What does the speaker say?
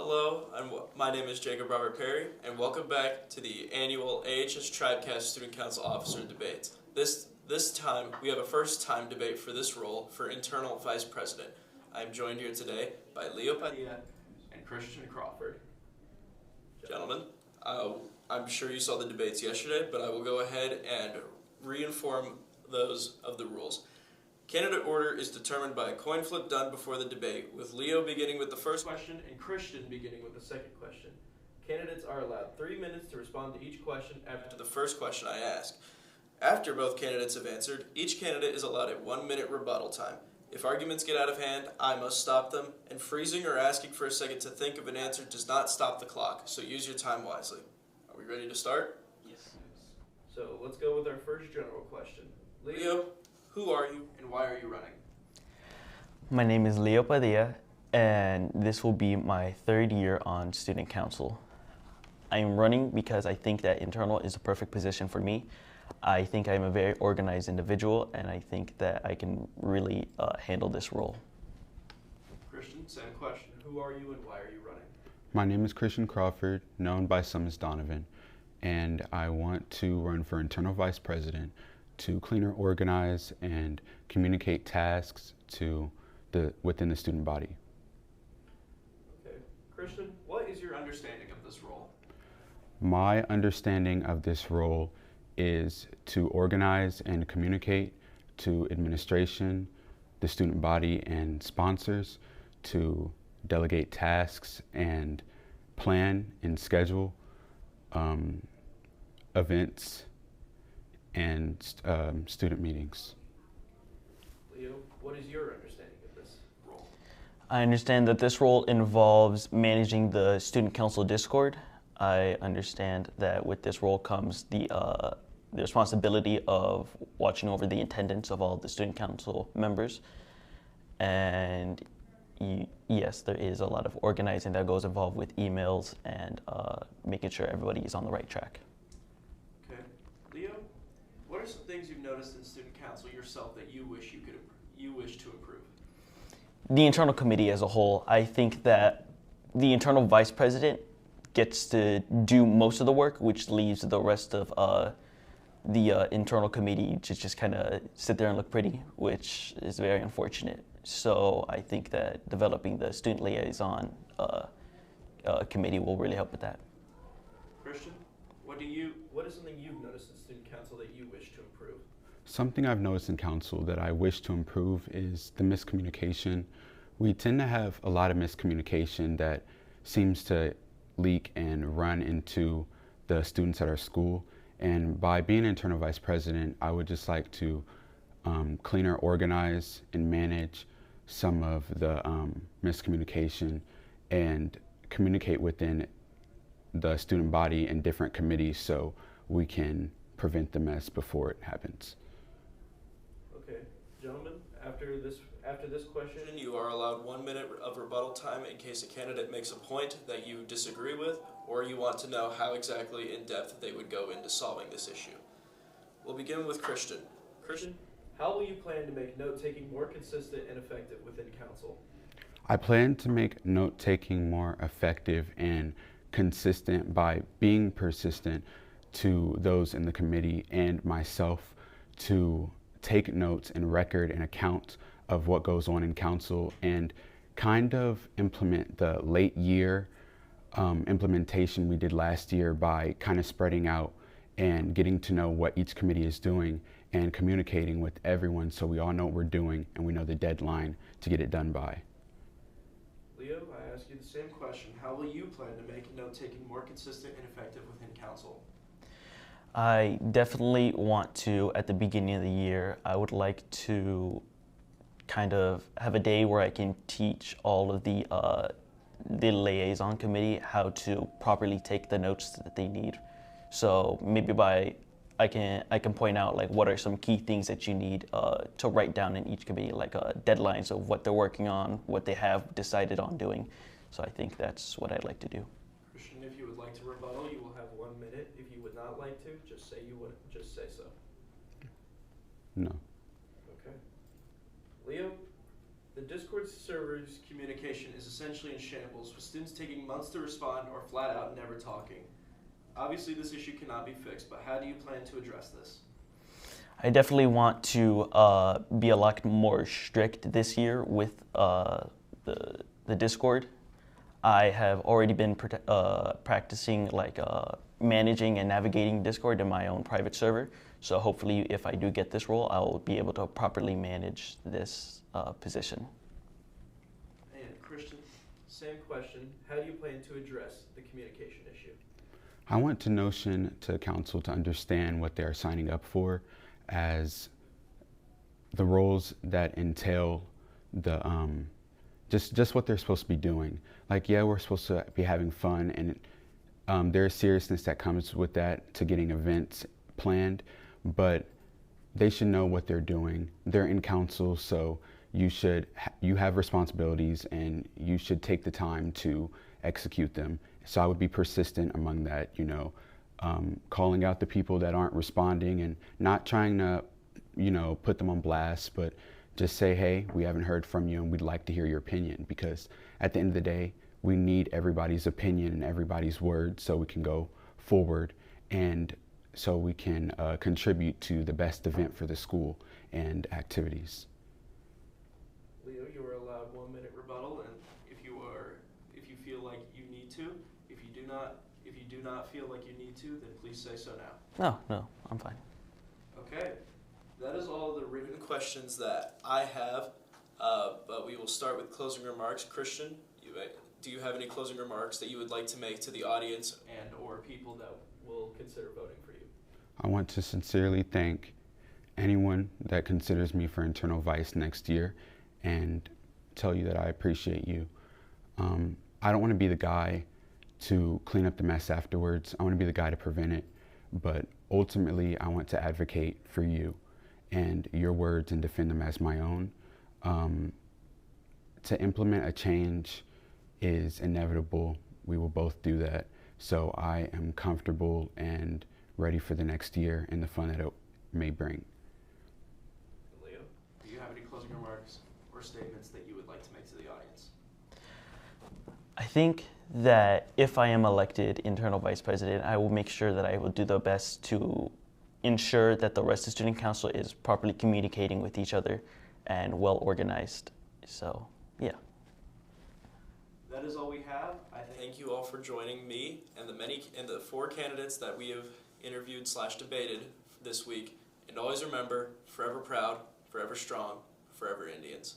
Hello, my name is Jacob Robert Perry, and welcome back to the annual AHS Tribecast Student Council Officer Debates. This time, we have a first-time debate for this role for Internal Vice President. I am joined here today by Leo Padilla and Christian Crawford. Gentlemen, I'm sure you saw the debates yesterday, but I will go ahead and re-inform those of the rules. Candidate order is determined by a coin flip done before the debate, with Leo beginning with the first question and Christian beginning with the second question. Candidates are allowed 3 minutes to respond to each question after the first question I ask. After both candidates have answered, each candidate is allowed a 1 minute rebuttal time. If arguments get out of hand, I must stop them, and freezing or asking for a second to think of an answer does not stop the clock, so use your time wisely. Are we ready to start? Yes. So let's go with our first general question. Leo, who are you and why are you running? My name is Leo Padilla, and this will be my third year on student council. I am running because I think that internal is a perfect position for me. I think I'm a very organized individual, and I think that I can really handle this role. Christian, same question. Who are you and why are you running? My name is Christian Crawford, known by some as Donovan, and I want to run for internal vice president to cleaner organize and communicate tasks to within the student body. Okay. Christian, what is your understanding of this role? My understanding of this role is to organize and communicate to administration, the student body, and sponsors, to delegate tasks and plan and schedule events and student meetings. Leo, what is your understanding of this role? I understand that this role involves managing the student council Discord. I understand that with this role comes the responsibility of watching over the attendance of all the student council members. And yes, there is a lot of organizing that goes involved with emails and making sure everybody is on the right track. Okay. Leo, what are some things you've noticed in student council yourself that you wish to improve? The internal committee as a whole, I think that the internal vice president gets to do most of the work, which leaves the rest of the internal committee to just kind of sit there and look pretty, which is very unfortunate. So I think that developing the student liaison committee will really help with that. Christian, what is something you've noticed in student council that you wish to improve? Something I've noticed in council that I wish to improve is the miscommunication. We tend to have a lot of miscommunication that seems to leak and run into the students at our school. And by being internal vice president, I would just like to cleaner organize and manage some of the miscommunication and communicate within the student body and different committees so we can prevent the mess before it happens. Okay, gentlemen, after this question, you are allowed 1 minute of rebuttal time in case a candidate makes a point that you disagree with or you want to know how exactly in depth they would go into solving this issue. We'll begin with Christian. Christian, how will you plan to make note-taking more consistent and effective within council? I plan to make note-taking more effective and consistent by being persistent to those in the committee and myself to take notes and record and account of what goes on in council and kind of implement the late year implementation we did last year by kind of spreading out and getting to know what each committee is doing and communicating with everyone so we all know what we're doing and we know the deadline to get it done by. Leo, I ask you the same question. How will you plan to make note-taking more consistent and effective within council? I definitely want to, at the beginning of the year, I would like to kind of have a day where I can teach all of the liaison committee how to properly take the notes that they need. So maybe I can point out like what are some key things that you need to write down in each committee, like deadlines of what they're working on, what they have decided on doing. So I think that's what I'd like to do. Christian, if you would like to rebuttal, you will have 1 minute. If you would not like to, just say you wouldn't. Just say so. No. Okay. Leo, The Discord server's communication is essentially in shambles, with students taking months to respond or flat out never talking. Obviously, this issue cannot be fixed, but how do you plan to address this? I definitely want to be a lot more strict this year with the Discord. I have already been practicing managing and navigating Discord in my own private server. So hopefully, if I do get this role, I will be able to properly manage this position. And Christian, same question. How do you plan to address the communication issue? I want to Notion to council to understand what they are signing up for as the roles that entail the just what they're supposed to be doing. Like, yeah, we're supposed to be having fun, and there's seriousness that comes with that to getting events planned, but they should know what they're doing. They're in council, so you have responsibilities, and you should take the time to execute them. So I would be persistent among that, calling out the people that aren't responding and not trying to, put them on blast, but just say, hey, we haven't heard from you and we'd like to hear your opinion, because at the end of the day, we need everybody's opinion and everybody's word so we can go forward and so we can contribute to the best event for the school and activities. Leo, you are allowed 1 minute rebuttal, and if you feel like you need to, if you do not feel like you need to, then please say so now. No, I'm fine. Okay, that is all the written questions that I have, but we will start with closing remarks. Christian, do you have any closing remarks that you would like to make to the audience and or people that will consider voting for you? I want to sincerely thank anyone that considers me for internal vice next year and tell you that I appreciate you. I don't want to be the guy to clean up the mess afterwards. I want to be the guy to prevent it. But ultimately, I want to advocate for you and your words and defend them as my own. To implement a change is inevitable. We will both do that. So I am comfortable and ready for the next year and the fun that it may bring. Leo, do you have any closing remarks or statements that you would like to make to the audience? I think that if I am elected internal vice president, I will make sure that I will do the best to ensure that the rest of student council is properly communicating with each other and well organized. So, yeah. That is all we have. I thank you all for joining me and the 4 candidates that we have interviewed / debated this week. And always remember, forever proud, forever strong, forever Indians.